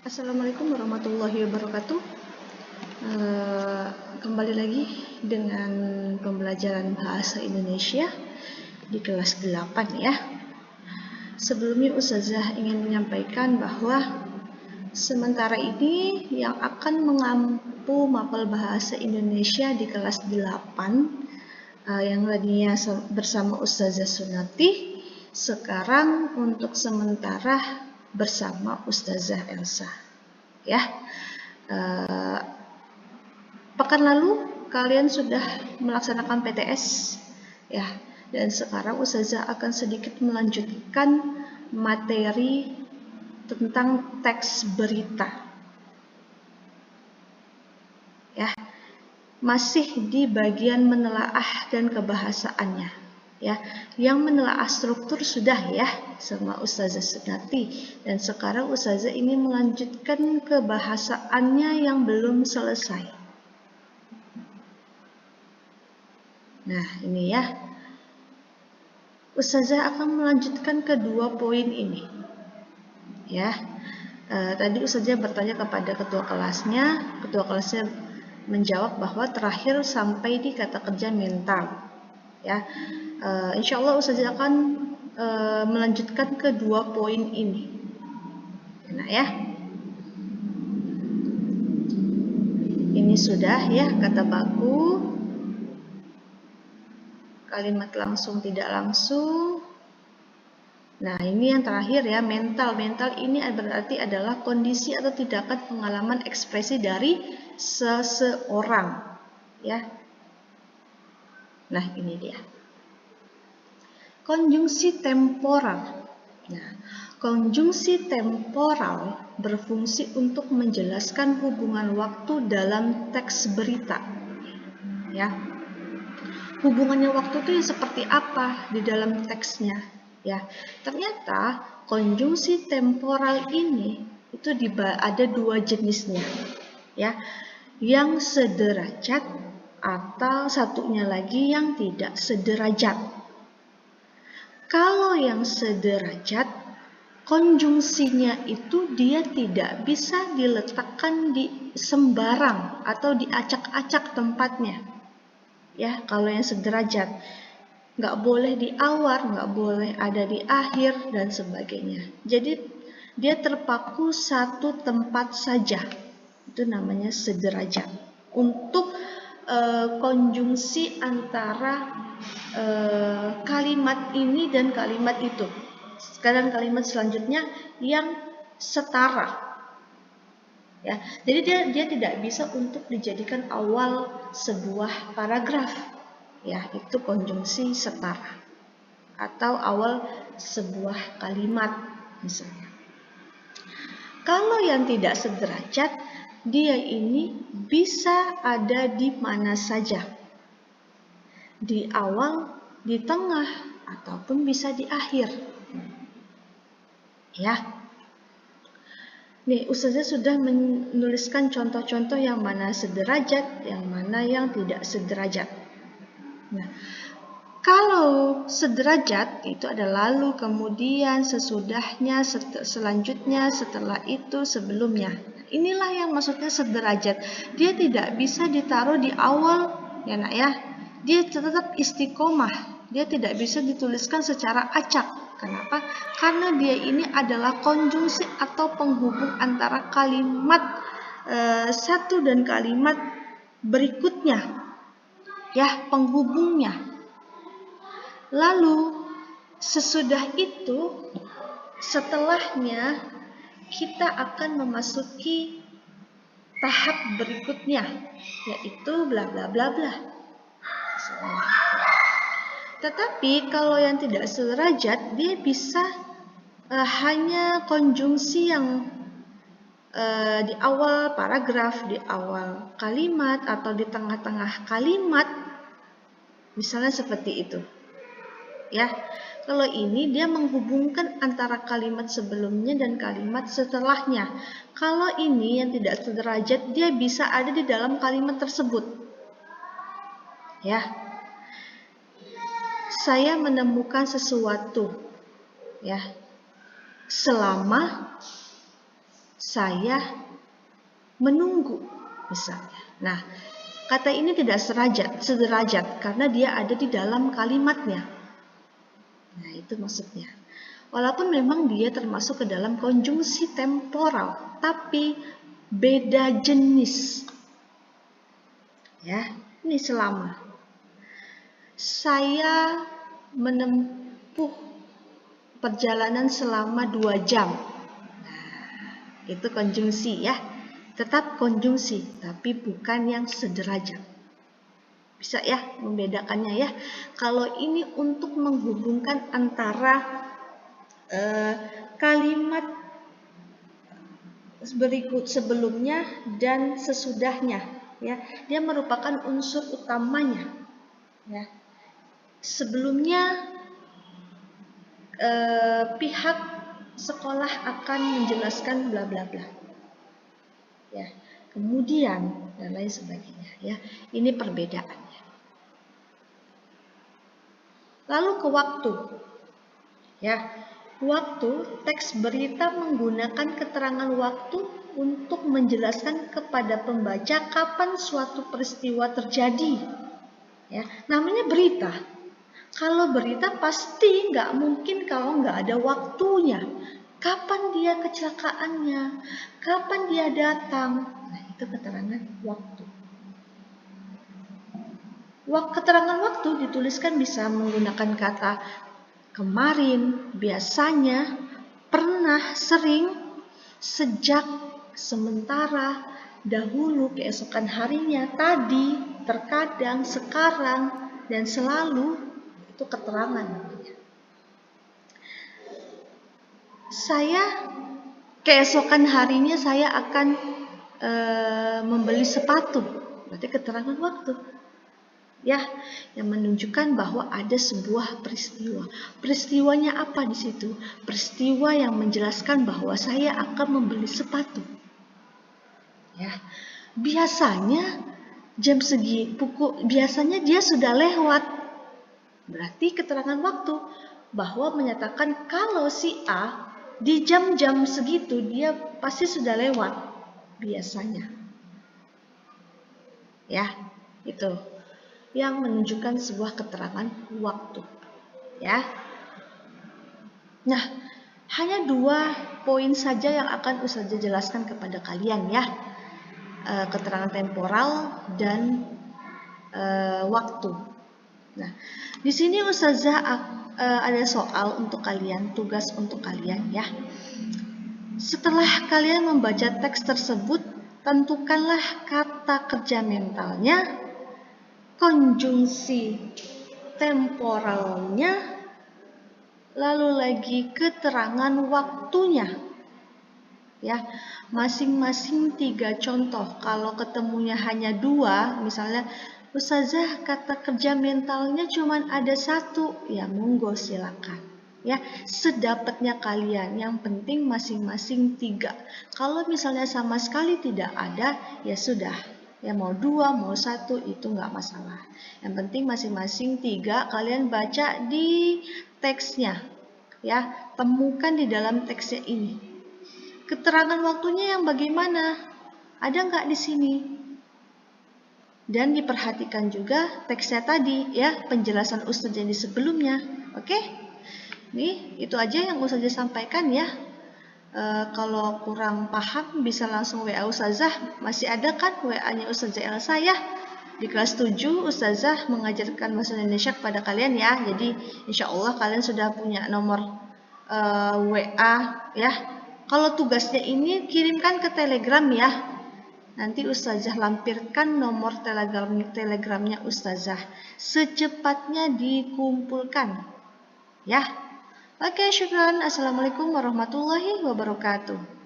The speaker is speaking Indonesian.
Assalamualaikum warahmatullahi wabarakatuh. Kembali lagi dengan pembelajaran bahasa Indonesia di kelas 8 ya. Sebelumnya Ustazah ingin menyampaikan bahwa sementara ini yang akan mengampu mapel bahasa Indonesia di kelas 8 yang tadinya bersama Ustazah Sunati, sekarang untuk sementara bersama Ustazah Elsa. Ya, pekan lalu kalian sudah melaksanakan PTS, ya, dan sekarang Ustazah akan sedikit melanjutkan materi tentang teks berita. Ya, masih di bagian menelaah dan kebahasaannya. Ya, yang menelaah struktur sudah ya sama Ustazah Sunati, dan sekarang Ustazah ini melanjutkan kebahasaannya yang belum selesai. Nah, ini ya. Ustazah akan melanjutkan kedua poin ini. Ya. Tadi Ustazah bertanya kepada ketua kelasnya menjawab bahwa terakhir sampai di kata kerja mental. Ya. Insya Allah Ustazah akan melanjutkan kedua poin ini. Nah ya, ini sudah ya kata baku, kalimat langsung tidak langsung. Nah ini yang terakhir ya, mental. Mental ini berarti adalah kondisi atau tindakan pengalaman ekspresi dari seseorang ya. Nah ini dia. Konjungsi temporal. Nah, konjungsi temporal berfungsi untuk menjelaskan hubungan waktu dalam teks berita. Ya. Hubungannya waktu itu seperti apa di dalam teksnya? Ya. Ternyata konjungsi temporal ini itu ada dua jenisnya. Ya. Yang sederajat atau satunya lagi yang tidak sederajat. Kalau yang sederajat, konjungsinya itu dia tidak bisa diletakkan di sembarang atau diacak-acak tempatnya. Ya, kalau yang sederajat, nggak boleh di awal, nggak boleh ada di akhir dan sebagainya. Jadi dia terpaku satu tempat saja. Itu namanya sederajat. Untuk konjungsi antara kalimat ini dan kalimat itu. Sekarang kalimat selanjutnya yang setara. Ya, jadi dia tidak bisa untuk dijadikan awal sebuah paragraf. Ya, itu konjungsi setara atau awal sebuah kalimat misalnya. Kalau yang tidak sederajat, dia ini bisa ada di mana saja. Di awal, di tengah, ataupun bisa di akhir. Ya. Nih, Ustazah sudah menuliskan contoh-contoh yang mana sederajat, yang mana yang tidak sederajat. Nah, kalau sederajat itu ada lalu, kemudian, sesudahnya, selanjutnya, setelah itu, sebelumnya. Inilah yang maksudnya sederajat. Dia tidak bisa ditaruh di awal, ya nak ya. Dia tetap istiqomah. Dia tidak bisa dituliskan secara acak. Kenapa? Karena dia ini adalah konjungsi atau penghubung antara kalimat satu dan kalimat berikutnya. Ya, penghubungnya. Lalu sesudah itu, setelahnya kita akan memasuki tahap berikutnya, yaitu bla bla bla bla. Tetapi kalau yang tidak sederajat, dia bisa hanya konjungsi yang di awal paragraf, di awal kalimat, atau di tengah-tengah kalimat, misalnya seperti itu. Ya, kalau ini dia menghubungkan antara kalimat sebelumnya dan kalimat setelahnya. Kalau ini yang tidak sederajat, dia bisa ada di dalam kalimat tersebut. Ya, saya menemukan sesuatu. Ya, selama saya menunggu misalnya. Nah, kata ini tidak sederajat karena dia ada di dalam kalimatnya. Nah, itu maksudnya. Walaupun memang dia termasuk ke dalam konjungsi temporal, tapi beda jenis. Ya, ini selama. Saya menempuh perjalanan selama 2 jam. Nah, itu konjungsi ya. Tetap konjungsi, tapi bukan yang sederajat. Bisa ya membedakannya ya. Kalau ini untuk menghubungkan antara kalimat berikut sebelumnya dan sesudahnya, ya. Dia merupakan unsur utamanya, ya. Sebelumnya pihak sekolah akan menjelaskan bla bla bla, ya. Kemudian dan lain sebagainya, ya. Ini perbedaannya. Lalu ke waktu, ya. Waktu, teks berita menggunakan keterangan waktu untuk menjelaskan kepada pembaca kapan suatu peristiwa terjadi. Ya, namanya berita. Kalau berita pasti nggak mungkin kalau nggak ada waktunya. Kapan dia kecelakaannya, kapan dia datang. Nah, itu keterangan waktu. Keterangan waktu dituliskan bisa menggunakan kata kemarin, biasanya, pernah, sering, sejak, sementara, dahulu, keesokan harinya, tadi, terkadang, sekarang, dan selalu. Itu keterangan namanya. Saya keesokan harinya saya akan membeli sepatu. Berarti keterangan waktu. Ya, yang menunjukkan bahwa ada sebuah peristiwa. Peristiwanya apa di situ? Peristiwa yang menjelaskan bahwa saya akan membeli sepatu. Ya, biasanya jam biasanya dia sudah lewat. Berarti keterangan waktu bahwa menyatakan kalau si A di jam-jam segitu dia pasti sudah lewat biasanya. Ya, itu yang menunjukkan sebuah keterangan waktu, ya. Nah, hanya 2 poin saja yang akan Ustazah jelaskan kepada kalian ya, keterangan temporal dan waktu. Nah, di sini Ustazah ada soal untuk kalian, tugas untuk kalian ya. Setelah kalian membaca teks tersebut, tentukanlah kata kerja mentalnya, konjungsi temporalnya, lalu lagi keterangan waktunya. Ya, masing-masing 3 contoh. Kalau ketemunya hanya 2, misalnya Ustazah kata kerja mentalnya cuma ada 1, ya monggo silakan. Ya, sedapatnya kalian. Yang penting masing-masing 3. Kalau misalnya sama sekali tidak ada, ya sudah. Ya mau 2, mau 1 itu nggak masalah. Yang penting masing-masing 3 kalian baca di teksnya. Ya, temukan di dalam teksnya ini. Keterangan waktunya yang bagaimana? Ada nggak di sini? Dan diperhatikan juga teksnya tadi ya, penjelasan Ustazah di sebelumnya. Oke? Nih, itu aja yang Ustazah sampaikan ya. Kalau kurang paham bisa langsung WA Ustazah. Masih ada kan WA-nya Ustazah Elsa ya? Di kelas 7 Ustazah mengajarkan bahasa Indonesia kepada kalian ya. Jadi insya Allah kalian sudah punya nomor WA ya. Kalau tugasnya ini kirimkan ke Telegram ya. Nanti Ustazah lampirkan nomor Telegramnya Ustazah. Secepatnya dikumpulkan. Ya. Oke, syukran. Assalamualaikum warahmatullahi wabarakatuh.